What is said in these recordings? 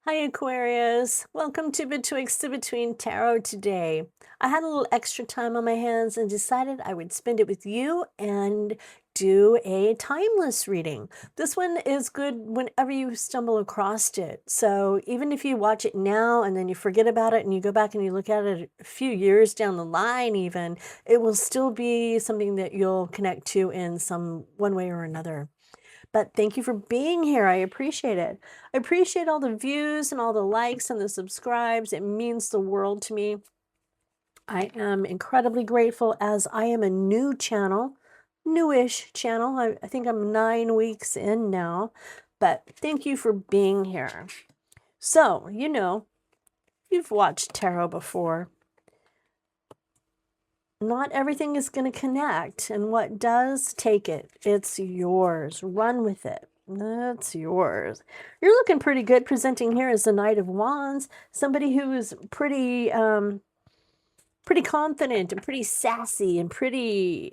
Hi Aquarius, welcome to Betwixt the Between Tarot today. I had a little extra time on my hands and decided I would spend it with you and do a timeless reading. This one is good whenever you stumble across it. So even if you watch it now and then you forget about it and you go back and you look at it a few years down the line even, it will still be something that you'll connect to in some one way or another. But thank you for being here. I appreciate it. I appreciate all the views and all the likes and the subscribes. It means the world to me. I am incredibly grateful as I am a new channel, newish channel. I think I'm 9 weeks in now, but thank you for being here. So, you've watched tarot before. Not everything is going to connect, and what does, take it. It's yours. Run with it. That's yours. You're looking pretty good presenting here as the Knight of Wands, somebody who is pretty pretty confident and pretty sassy and pretty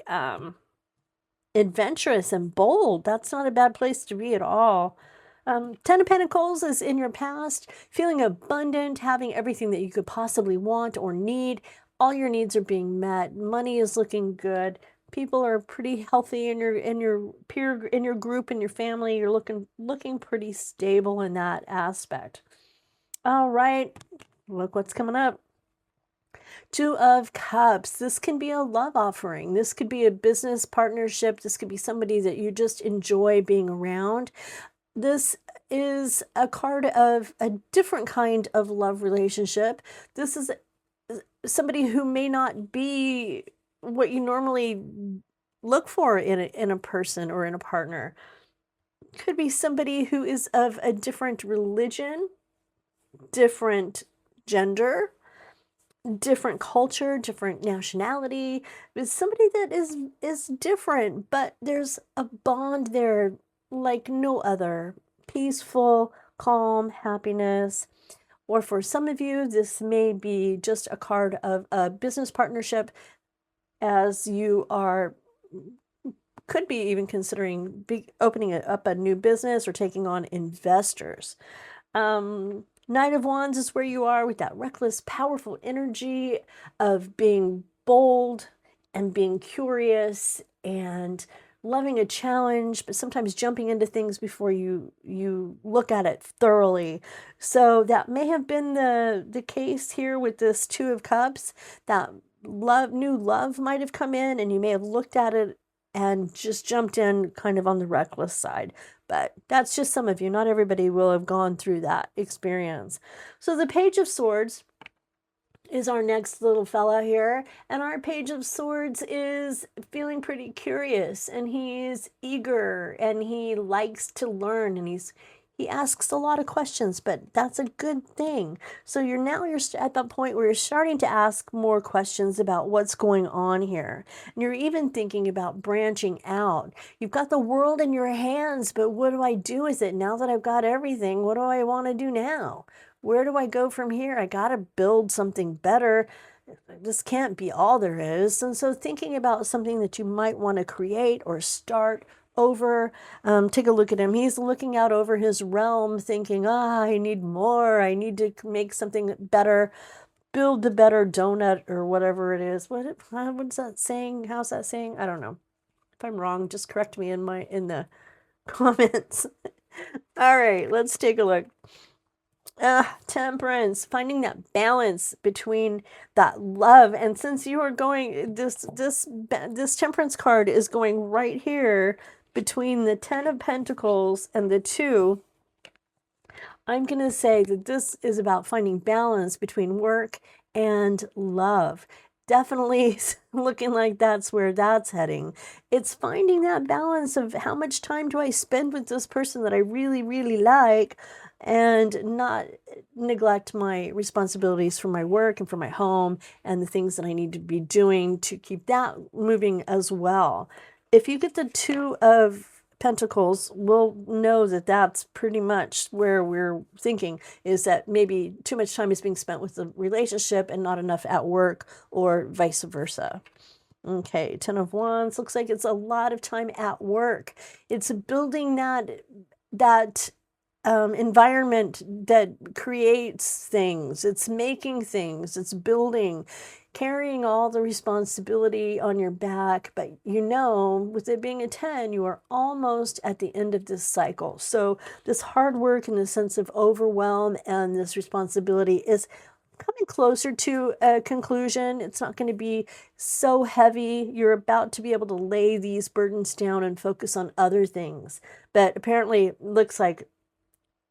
adventurous and bold. That's not a bad place to be at all. Ten of Pentacles is in your past, feeling abundant, having everything that you could possibly want or need. All your needs are being met. Money is looking good. People are pretty healthy in your peer, in your group, in your family. You're looking pretty stable in that aspect. All right, look what's coming up. Two of Cups. This can be a love offering. This could be a business partnership. This could be somebody that you just enjoy being around. This is a card of a different kind of love relationship. This is somebody who may not be what you normally look for in a person or in a partner. Could be somebody who is of a different religion, different gender, different culture, different nationality. It's somebody that is different, but there's a bond there like no other. Peaceful, calm, happiness. Or for some of you, this may be just a card of a business partnership, as you are, could be even considering opening up a new business or taking on investors. Knight of Wands is where you are with that reckless, powerful energy of being bold and being curious and loving a challenge, but sometimes jumping into things before you look at it thoroughly. So that may have been the case here with this Two of Cups. That new love might have come in and you may have looked at it and just jumped in kind of on the reckless side. But that's just some of you. Not everybody will have gone through that experience. So the Page of Swords is our next little fella here, and our Page of Swords is feeling pretty curious, and he's eager, and he likes to learn, and he asks a lot of questions, but that's a good thing. So you're at that point where you're starting to ask more questions about what's going on here. And you're even thinking about branching out. You've got the world in your hands, but what do I do with it now that I've got everything? What do I want to do now? Where do I go from here? I got to build something better. This can't be all there is. And so thinking about something that you might want to create or start over. Take a look at him. He's looking out over his realm thinking, I need more. I need to make something better, build the better donut or whatever it is. What's that saying? How's that saying? I don't know. If I'm wrong, just correct me in the comments. All right, let's take a look. Temperance, finding that balance between that love. And since you are going, this Temperance card is going right here between the Ten of Pentacles and the Two. I'm going to say that this is about finding balance between work and love. Definitely looking like that's where that's heading. It's finding that balance of how much time do I spend with this person that I really, really like, and not neglect my responsibilities for my work and for my home and the things that I need to be doing to keep that moving as well. If you get the Two of Pentacles, we'll know that that's pretty much where we're thinking, is that maybe too much time is being spent with the relationship and not enough at work, or vice versa. Okay, Ten of Wands looks like it's a lot of time at work. It's building that environment that creates things. It's making things, it's building, carrying all the responsibility on your back. But you know, with it being a 10, you are almost at the end of this cycle. So this hard work and the sense of overwhelm and this responsibility is coming closer to a conclusion. It's not going to be so heavy. You're about to be able to lay these burdens down and focus on other things. But apparently, it looks like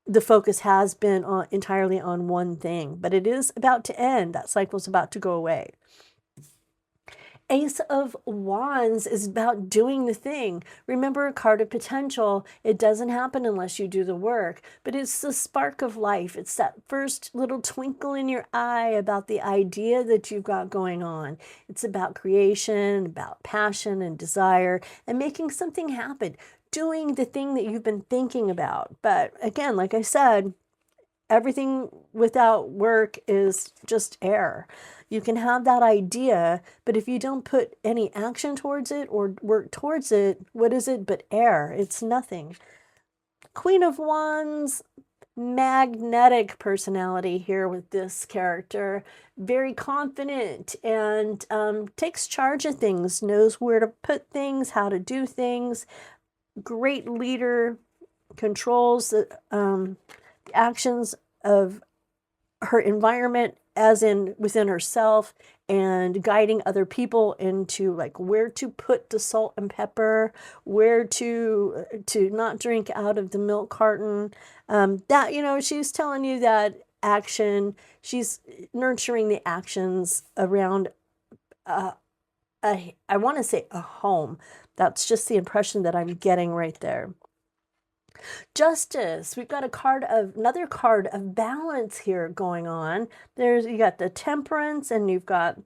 the focus has been on entirely on one thing, but it is about to end. That cycle's about to go away. Ace of Wands is about doing the thing. Remember, a card of potential. It doesn't happen unless you do the work, but it's the spark of life. It's that first little twinkle in your eye about the idea that you've got going on. It's about creation, about passion and desire, and making something happen, doing the thing that you've been thinking about. But again, like I said, everything without work is just air. You can have that idea, but if you don't put any action towards it or work towards it, what is it but air? It's nothing. Queen of Wands, magnetic personality here with this character. Very confident and takes charge of things, knows where to put things, how to do things. Great leader, controls the actions of her environment as in within herself, and guiding other people into like where to put the salt and pepper, where to not drink out of the milk carton. That, you know, she's telling you that action, she's nurturing the actions around I want to say a home. That's just the impression that I'm getting right there. Justice. We've got another card of balance here going on. You got the Temperance, and you've got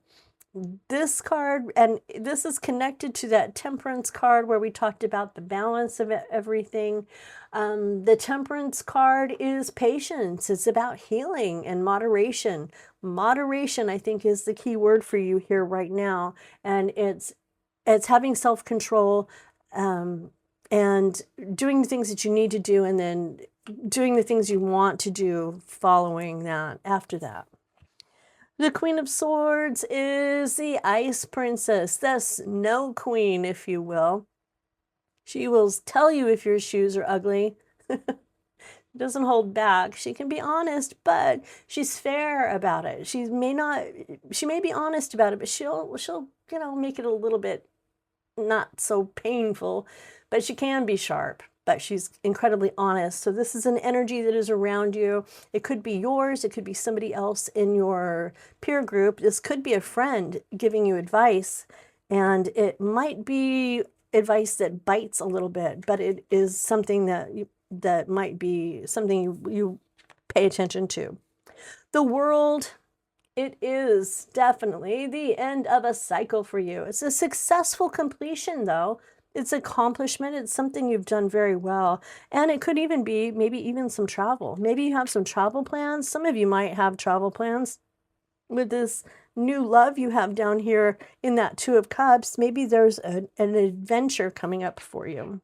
this card, and this is connected to that Temperance card where we talked about the balance of everything. The Temperance card is patience. It's about healing and moderation. Moderation, I think, is the key word for you here right now, and it's having self-control, and doing the things that you need to do, and then doing the things you want to do following that, after that. The Queen of Swords is the Ice Princess, the Snow Queen, if you will. She will tell you if your shoes are ugly. Doesn't hold back. She can be honest, but she's fair about it. She may be honest about it, but she'll you know, make it a little bit not so painful, but she can be sharp, but she's incredibly honest. So this is an energy that is around you. It could be yours. It could be somebody else in your peer group. This could be a friend giving you advice, and it might be advice that bites a little bit, but it is something that might be something you pay attention to. The World. It is definitely the end of a cycle for you. It's a successful completion, though. It's accomplishment. It's something you've done very well. And it could even be maybe even some travel. Maybe you have some travel plans. Some of you might have travel plans with this new love you have down here in that Two of Cups. Maybe there's an adventure coming up for you.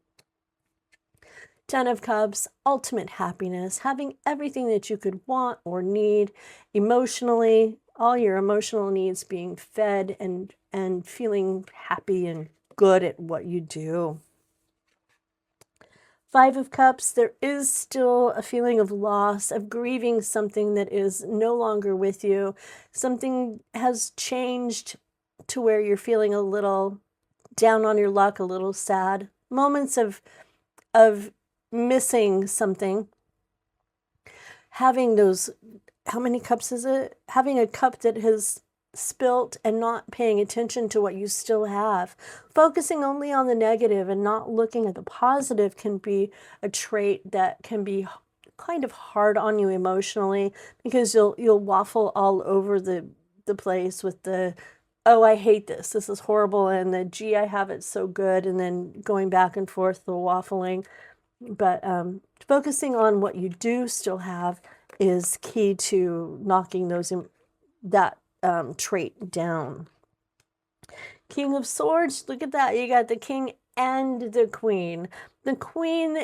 10 of Cups, ultimate happiness, having everything that you could want or need emotionally, all your emotional needs being fed, and feeling happy and good at what you do. 5 of Cups, there is still a feeling of loss, of grieving something that is no longer with you. Something has changed to where you're feeling a little down on your luck, a little sad. Moments of missing something. Having those, how many cups is it? Having a cup that has spilt and not paying attention to what you still have. Focusing only on the negative and not looking at the positive can be a trait that can be kind of hard on you emotionally, because you'll waffle all over the place with the, oh, I hate this is horrible, and the, gee, I have it so good, and then going back and forth, the waffling. But focusing on what you do still have is key to knocking that trait down. King of Swords, look at that. You got the King and the Queen. The Queen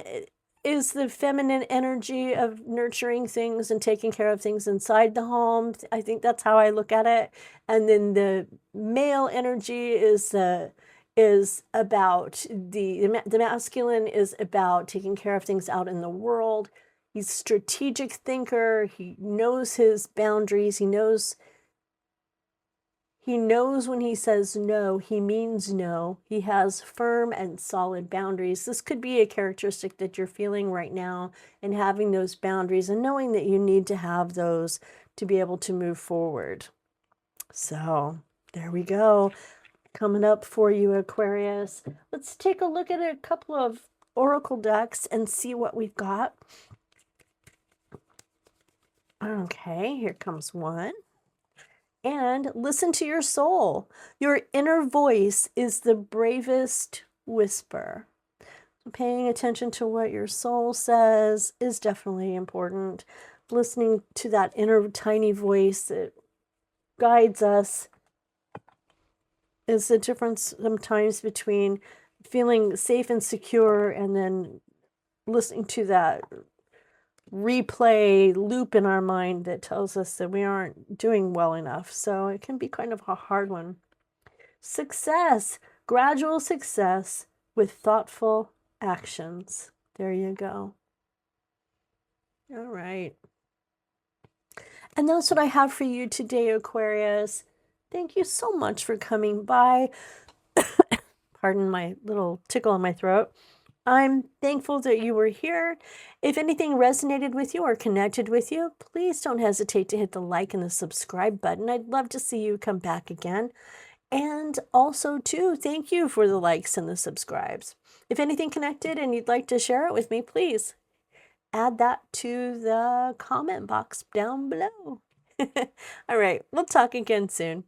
is the feminine energy of nurturing things and taking care of things inside the home. I think that's how I look at it. And then the male energy is about the masculine is about taking care of things out in the world. He's a strategic thinker. He knows his boundaries. He knows when he says no, he means no. He has firm and solid boundaries. This could be a characteristic that you're feeling right now, and having those boundaries and knowing that you need to have those to be able to move forward. So there we go. Coming up for you, Aquarius. Let's take a look at a couple of oracle decks and see what we've got. Okay, here comes one. And listen to your soul. Your inner voice is the bravest whisper. Paying attention to what your soul says is definitely important. Listening to that inner tiny voice that guides us is the difference sometimes between feeling safe and secure and then listening to that replay loop in our mind that tells us that we aren't doing well enough. So it can be kind of a hard one. Success, gradual success with thoughtful actions. There you go. All right. And that's what I have for you today, Aquarius. Thank you so much for coming by. Pardon my little tickle in my throat. I'm thankful that you were here. If anything resonated with you or connected with you, please don't hesitate to hit the like and the subscribe button. I'd love to see you come back again. And also, too, thank you for the likes and the subscribes. If anything connected and you'd like to share it with me, please add that to the comment box down below. All right, we'll talk again soon.